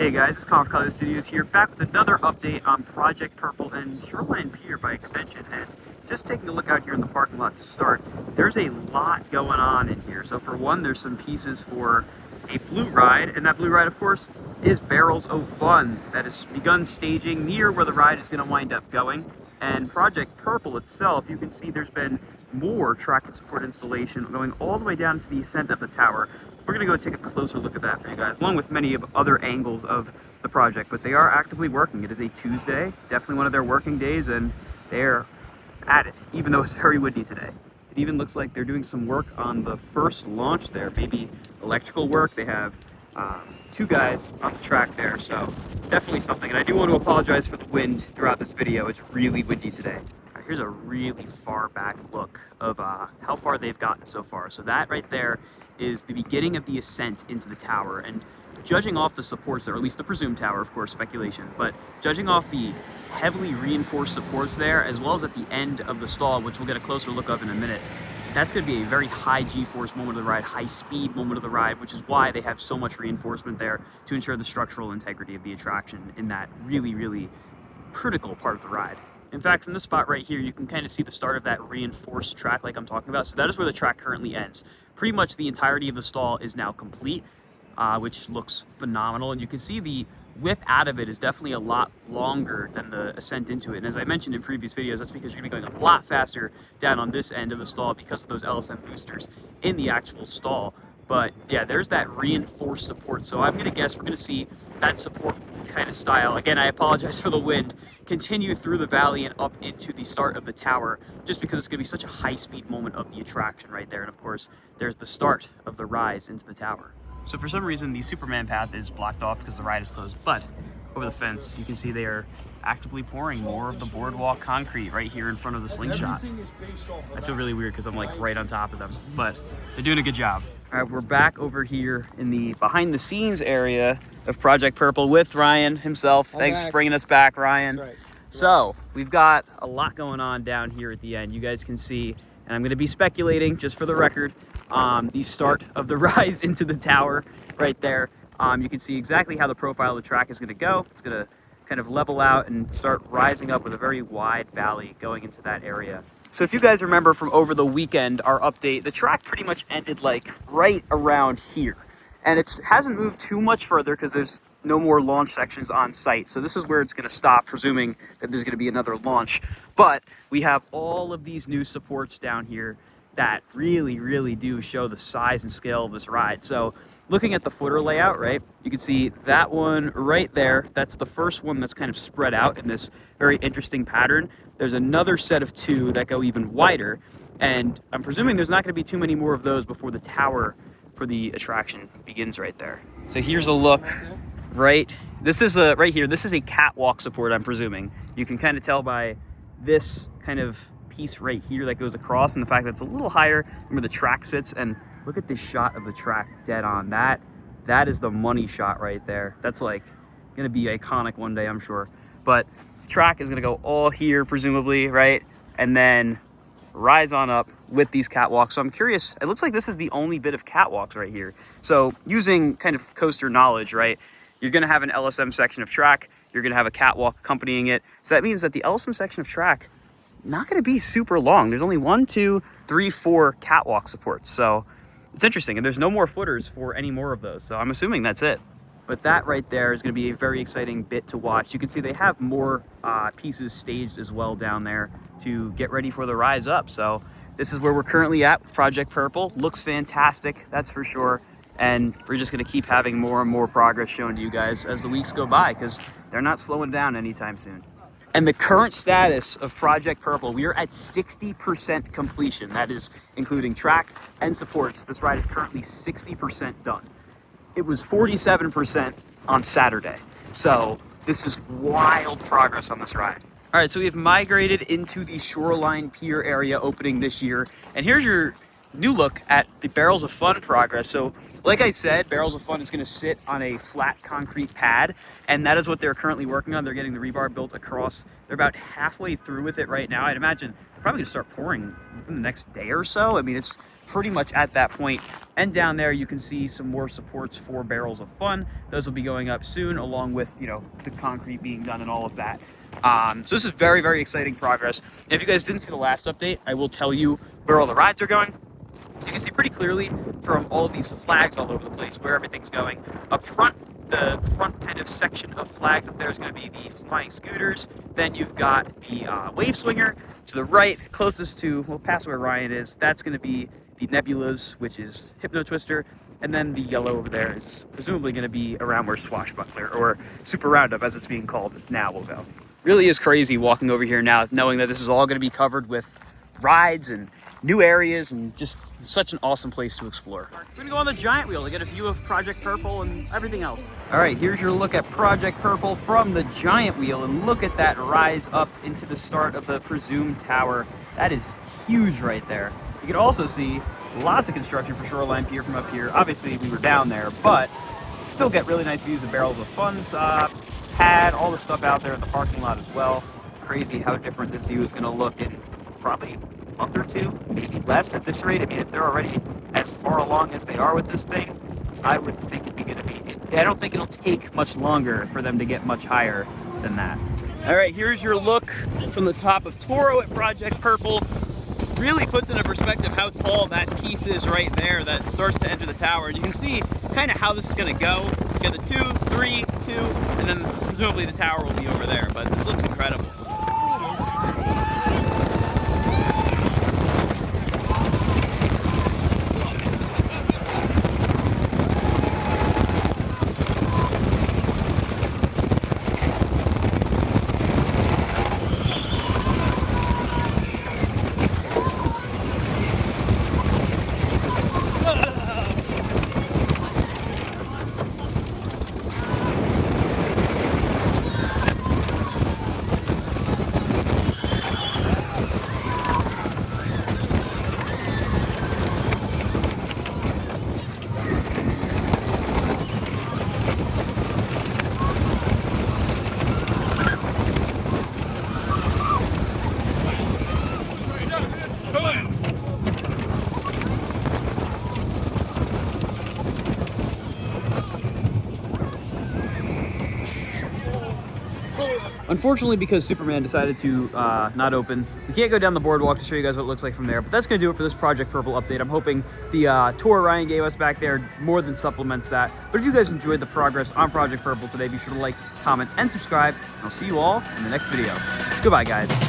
Hey guys, it's Colin from Color Studios here, back with another update on Project Purple and Shoreline Pier by extension. And just taking a look out here in the parking lot to start, there's a lot going on in here. So for one, there's some pieces for a blue ride, and that blue ride, of course, is Barrels of Fun that has begun staging near where the ride is going to wind up going. And Project Purple itself, you can see there's been more track and support installation going all the way down to the ascent of the tower. We're going to go take a closer look at that for you guys, along with many of other angles of the project, but they are actively working. It is a Tuesday, definitely one of their working days, and they're at it, even though it's very windy today. It even looks like they're doing some work on the first launch there, maybe electrical work. They have two guys on the track there, so definitely something. And I do want to apologize for the wind throughout this video. It's really windy today. Here's a really far back look of how far they've gotten so far. So that right there is the beginning of the ascent into the tower, and judging off the supports there, or at least the presumed tower, of course, speculation, but judging off the heavily reinforced supports there, as well as at the end of the stall, which we'll get a closer look of in a minute, that's going to be a very high G-force moment of the ride, high speed moment of the ride, which is why they have so much reinforcement there to ensure the structural integrity of the attraction in that really, really critical part of the ride. In fact, from this spot right here, you can kind of see the start of that reinforced track like I'm talking about. So that is where the track currently ends. Pretty much the entirety of the stall is now complete, which looks phenomenal. And you can see the whip out of it is definitely a lot longer than the ascent into it. And as I mentioned in previous videos, that's because you're gonna be going a lot faster down on this end of the stall because of those LSM boosters in the actual stall. But yeah, there's that reinforced support. So I'm gonna guess we're gonna see that support kind of style. Again, I apologize for the wind. Continue through the valley and up into the start of the tower, just because it's gonna be such a high speed moment of the attraction right there. And of course, there's the start of the rise into the tower. So for some reason, the Superman path is blocked off because the ride is closed, but over the fence, you can see they are actively pouring more of the boardwalk concrete right here in front of the slingshot. I feel really weird because I'm like right on top of them, but they're doing a good job. All right, we're back over here in the behind the scenes area of Project Purple with Ryan himself. Thanks for bringing us back, Ryan. Right. So we've got a lot going on down here at the end. You guys can see, and I'm going to be speculating just for the record, the start of the rise into the tower right there. You can see exactly how the profile of the track is going to go. It's going to kind of level out and start rising up with a very wide valley going into that area. So if you guys remember from over the weekend, our update, the track pretty much ended like right around here. And it hasn't moved too much further because there's no more launch sections on site. So this is where it's going to stop, presuming that there's going to be another launch. But we have all of these new supports down here that really, really do show the size and scale of this ride. So looking at the footer layout, right, you can see that one right there. That's the first one that's kind of spread out in this very interesting pattern. There's another set of two that go even wider, and I'm presuming there's not going to be too many more of those before the tower for the attraction begins right there. So here's a look, right? This is right here. This is a catwalk support, I'm presuming. You can kind of tell by this kind of piece right here that goes across, and the fact that it's a little higher than where the track sits. And look at this shot of the track dead on. That is the money shot right there. That's like gonna be iconic one day, I'm sure. But track is gonna go all here presumably, right, and then rise on up with these catwalks. So I'm curious, it looks like this is the only bit of catwalks right here. So using kind of coaster knowledge, right, you're gonna have an LSM section of track, you're gonna have a catwalk accompanying it. So that means that the LSM section of track not going to be super long. There's only 1, 2, 3, 4 catwalk supports. So it's interesting. And there's no more footers for any more of those. So I'm assuming that's it. But that right there is going to be a very exciting bit to watch. You can see they have more pieces staged as well down there to get ready for the rise up. So this is where we're currently at with Project Purple. Looks fantastic, that's for sure. And we're just going to keep having more and more progress shown to you guys as the weeks go by, because they're not slowing down anytime soon. And the current status of Project Purple, we are at 60% completion. That is including track and supports. This ride is currently 60% done. It was 47% on Saturday. So this is wild progress on this ride. All right, so we have migrated into the Shoreline Pier area opening this year. And here's your new look at the Barrels of Fun progress. So like I said, Barrels of Fun is going to sit on a flat concrete pad, and that is what they're currently working on. They're getting the rebar built across. They're about halfway through with it right now. I'd imagine probably gonna start pouring within the next day or so. I mean, it's pretty much at that point. And down there you can see some more supports for Barrels of Fun. Those will be going up soon, along with, you know, the concrete being done and all of that. So this is very, very exciting progress. And if you guys didn't see the last update, I will tell you where all the rides are going. So you can see pretty clearly from all of these flags all over the place where everything's going. Up front, the front kind of section of flags up there is going to be the flying scooters. Then you've got the wave swinger. To the right, closest to, well, past where Ryan is, that's going to be the nebulas, which is Hypno Twister. And then the yellow over there is presumably going to be around where Swashbuckler, or Super Roundup as it's being called now, will go. Really is crazy walking over here now, knowing that this is all going to be covered with rides and new areas and just such an awesome place to explore. We're gonna go on the giant wheel to get a view of Project Purple and everything else. All right, here's your look at Project Purple from the giant wheel, and look at that rise up into the start of the presumed tower. That is huge right there. You can also see lots of construction for Shoreline Pier from up here. Obviously we were down there, but still get really nice views of Barrels of Fun's pad, all the stuff out there in the parking lot as well. Crazy how different this view is gonna look in probably month or two, maybe less at this rate. I mean, if they're already as far along as they are with this thing, I would think it'd be gonna be, I don't think it'll take much longer for them to get much higher than that. All right, here's your look from the top of Toro at Project Purple. Really puts into perspective how tall that piece is right there that starts to enter the tower. And you can see kind of how this is gonna go. You get the 2, 3, 2, and then presumably the tower will be over there, but this looks incredible. Unfortunately, because Superman decided to not open, we can't go down the boardwalk to show you guys what it looks like from there, but that's going to do it for this Project Purple update. I'm hoping the tour Ryan gave us back there more than supplements that. But if you guys enjoyed the progress on Project Purple today, be sure to like, comment, and subscribe. And I'll see you all in the next video. Goodbye, guys.